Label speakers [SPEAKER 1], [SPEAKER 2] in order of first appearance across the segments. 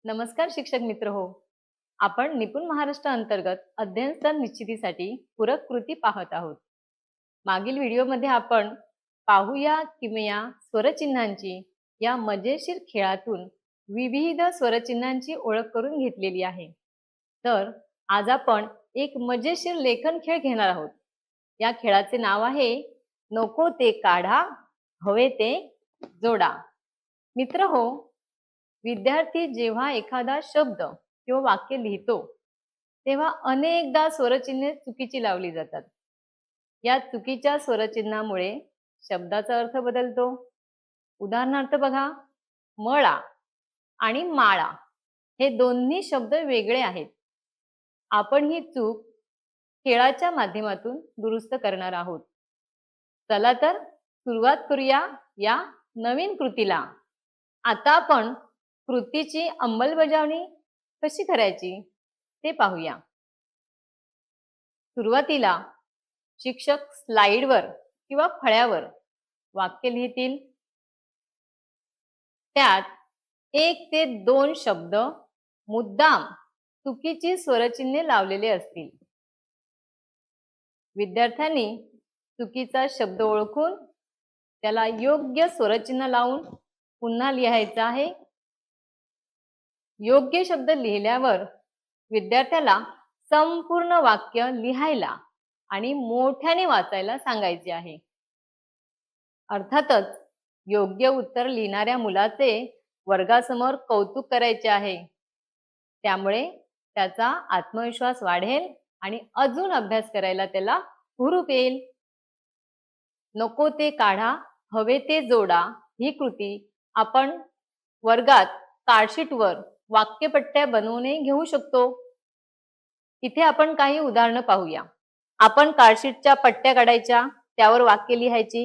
[SPEAKER 1] नमस्कार शिक्षक मित्र हो. आपण निपुण महाराष्ट्र अंतर्गत अध्ययन स्थान निश्चितीसाठी पूरक कृती पाहत आहोत. मागील व्हिडिओमध्ये आपण पाहूया किमया स्वरचिन्हांची या मजेशीर खेळातून विविध स्वरचिन्हांची ओळख करून घेतलेली आहे. तर आज आपण एक मजेशीर लेखन खेळ घेणार आहोत. या खेळाचे नाव आहे नको ते काढा, हवे ते जोडा. मित्र हो, विद्यार्थी जेव्हा एखादा शब्द किंवा वाक्य लिहितो तेव्हा अनेकदा स्वरचिन्हे चुकीची लावली जातात. या चुकीच्या स्वरचिन्हामुळे शब्दाचा अर्थ बदलतो. उदाहरणार्थ बघा, मळा आणि माळा हे दोन्ही शब्द वेगळे आहेत. आपण ही चूक खेळाच्या माध्यमातून दुरुस्त करणार आहोत. चला तर सुरुवात करूया या नवीन कृतीला. आता आपण कृतीची अंमलबजावणी कशी करायची ते पाहूया. सुरुवातीला शिक्षक स्लाइडवर किंवा फळ्यावर वाक्य लिहितील. त्यात 1 ते 2 शब्द मुद्दाम चुकीची स्वरचिन्हे लावलेले असतील. विद्यार्थ्यांनी चुकीचा शब्द ओळखून त्याला योग्य स्वरचिन्ह लावून पुन्हा लिहायचं आहे. योग्य शब्द लिहिल्यावर विद्यार्थ्याला संपूर्ण वाक्य लिहायला आणि मोठ्याने वाचायला सांगायचे आहे. अर्थातच योग्य उत्तर लिहिणाऱ्या मुलाचे वर्गासमोर कौतुक करायचे आहे. त्यामुळे त्याचा आत्मविश्वास वाढेल आणि अजून अभ्यास करायला त्याला हुरूप येईल. नको ते काढा, हवे ते जोडा ही कृती आपण वर्गात कार्डशीटवर वाक्यपट्ट्या बनवून घेऊ शकतो. इथे आपण काही उदाहरणं पाहूया. आपण कार्डशीटच्या पट्ट्या काढायच्या, त्यावर वाक्य लिहायची.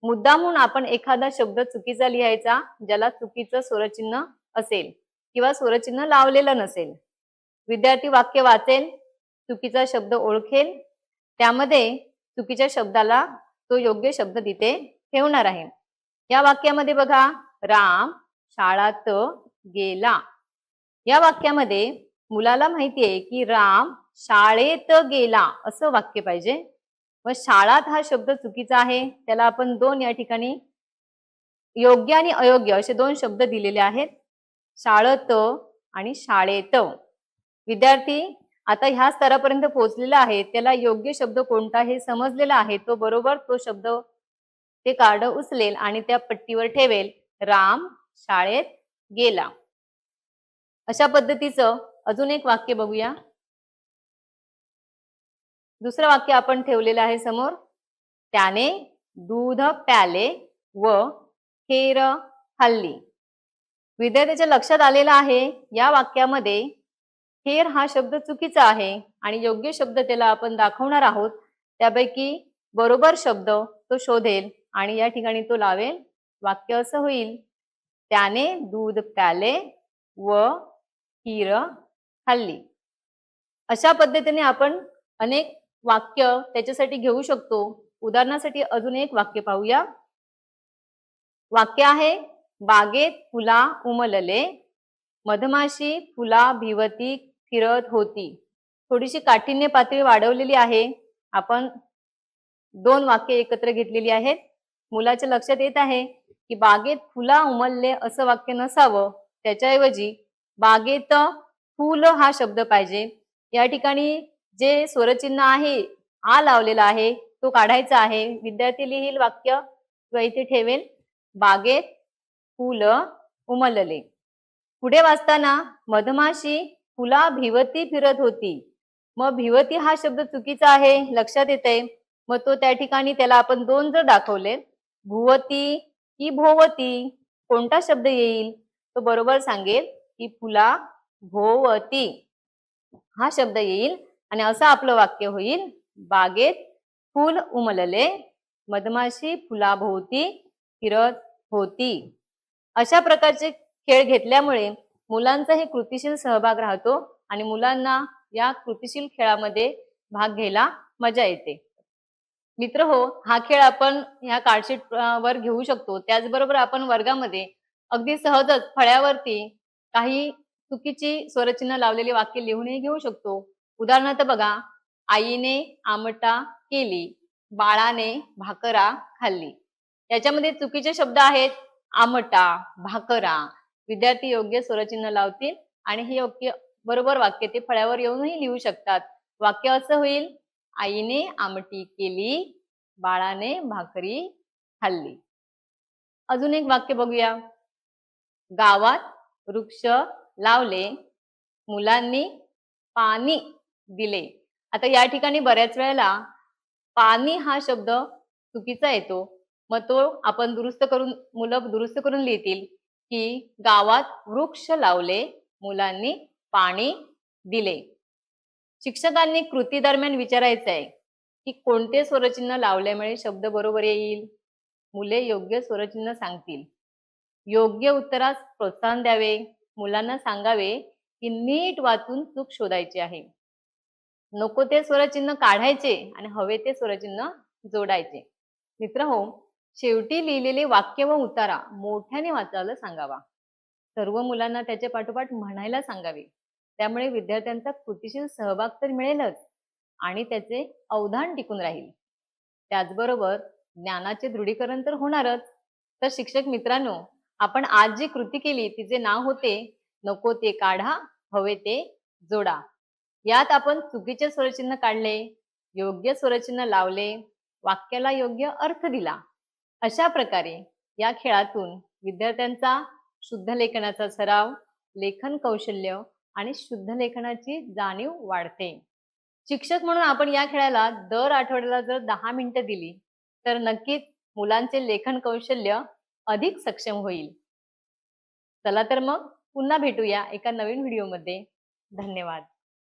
[SPEAKER 1] मुद्दामहून आपण एखादा शब्द चुकीचा लिहायचा ज्याला चुकीचं स्वरचिन्ह असेल किंवा स्वरचिन्ह लावलेलं नसेल. विद्यार्थी वाक्य वाचेल, चुकीचा शब्द ओळखेल, त्यामध्ये चुकीच्या शब्दाला तो योग्य शब्द तिथे ठेवणार आहे. या वाक्यामध्ये बघा, राम शाळात गेला. या वाक्यामध्ये मुलाला माहिती आहे की राम शाळेत गेला असं वाक्य पाहिजे. व शाळात हा शब्द चुकीचा आहे, त्याला आपण 2 या ठिकाणी योग्य आणि अयोग्य असे 2 शब्द दिलेले आहेत, शाळत आणि शाळेत. विद्यार्थी आता ह्या स्तरापर्यंत पोहोचलेला आहे, त्याला योग्य शब्द कोणता हे समजलेला आहे. तो बरोबर तो शब्द ते कार्ड उचलेल आणि त्या पट्टीवर ठेवेल, राम शाळेत गेला. अशा पद्धतीचं अजून एक वाक्य बघूया. दुसरं वाक्य आपण ठेवलेलं आहे समोर, त्याने दूध प्याले व खीर खाल्ली. विद्यार्थ्याच्या लक्षात आलेला आहे या वाक्यामध्ये खीर हा शब्द चुकीचा आहे आणि योग्य शब्द त्याला आपण दाखवणार आहोत. त्यापैकी बरोबर शब्द तो शोधेल आणि या ठिकाणी तो लावेल. वाक्य असं होईल, त्याने दूध प्याले व खीर खाल्ली. अशा पद्धतीने आपण अनेक वाक्य त्याच्यासाठी घेऊ शकतो. उदाहरणासाठी अजून एक वाक्य पाहूया. वाक्य आहे, बागेत फुला उमलले, मधमाशी फुला भिवती फिरत होती. थोडीशी काठिण्य पातळी वाढवलेली आहे. आपण 2 वाक्य एकत्र घेतलेली आहेत. मुलाच्या लक्षात येत आहे की बागेत फुला उमलले असं वाक्य नसावं, त्याच्याऐवजी बागेत फूल हा शब्द पाहिजे. या ठिकाणी जे स्वरचिन्ह आहे आ लावलेला आहे तो काढायचा आहे. विद्यार्थी लिहिल वाक्य किंवा इथे ठेवेल, बागेत फूल उमलले. पुढे वाचताना मधमाशी फुला भिवती फिरत होती. मग भिवती हा शब्द चुकीचा आहे, लक्षात येते. मग तो त्या ठिकाणी त्याला आपण 2 जर दाखवले, भुवती की भोवती, कोणता शब्द येईल तो बरोबर सांगेल की फुला भोवती हा शब्द येईल आणि असं आपलं वाक्य होईल, बागेत फूल उमलले, मधमाशी फुलाभोवती फिरत होती. अशा प्रकारचे खेळ घेतल्यामुळे मुलांचा हे कृतीशील सहभाग राहतो आणि मुलांना या कृतीशील खेळामध्ये भाग घ्यायला मजा येते. मित्र हो, हा खेळ आपण ह्या कार्डशीट वर घेऊ शकतो. त्याचबरोबर आपण वर्गामध्ये अगदी सहजच फळ्यावरती काही चुकीची स्वरचिन्ह लावलेली वाक्य लिहूनही घेऊ शकतो. उदाहरणार्थ बघा, आईने आमटा केली, बाळाने भाकरा खाल्ली. याच्यामध्ये चुकीचे शब्द आहेत आमटा, भाकरा. विद्यार्थी योग्य स्वरचिन्ह लावतील आणि हे योग्य बरोबर वाक्य ते फळ्यावर येऊनही लिहू शकतात. वाक्य असं होईल, आईने आमटी केली, बाळाने भाकरी खाल्ली. अजून एक वाक्य बघूया. गावात वृक्ष लावले, मुलांनी पाणी दिले. आता या ठिकाणी बऱ्याच वेळेला पाणी हा शब्द चुकीचा येतो. मग तो आपण मुलं दुरुस्त करून लिहितील की गावात वृक्ष लावले, मुलांनी पाणी दिले. शिक्षकांनी कृती दरम्यान विचारायचं आहे की कोणते स्वरचिन्ह लावल्यामुळे शब्द बरोबर येईल. मुले योग्य स्वरचिन्ह सांगतील. योग्य उत्तरास प्रोत्साहन द्यावे. मुलांना सांगावे की नीट वाचून चूक शोधायची आहे. नको ते स्वरचिन्ह काढायचे आणि हवे ते स्वरचिन्ह जोडायचे. मित्रहो, शेवटी लिहिलेले वाक्य व उतारा मोठ्याने वाचायला सांगावा. सर्व मुलांना त्याच्या पाठोपाठ म्हणायला सांगावे. त्यामुळे विद्यार्थ्यांचा कृतीशील सहभाग तर मिळेलच आणि त्याचे अवधान टिकून राहील. त्याचबरोबर ज्ञानाचे दृढीकरण तर होणारच. तर शिक्षक मित्रांनो, आपण आज जी कृती केली तिचे नाव होते नको ते काढा, हवे ते जोडा. यात आपण चुकीचे स्वरचिन्ह काढले, योग्य स्वरचिन्ह लावले, वाक्याला योग्य अर्थ दिला. अशा प्रकारे या खेळातून विद्यार्थ्यांचा शुद्ध लेखनाचा सराव, लेखन कौशल्य आणि शुद्ध लेखनाची जाणीव वाढते. शिक्षक म्हणून आपण या खेळाला दर आठवड्याला जर 10 मिनिटं दिली तर नक्कीच मुलांचे लेखन कौशल्य अधिक सक्षम होईल. चला तर मग पुन्हा भेटूया एका नवीन व्हिडिओमध्ये. धन्यवाद.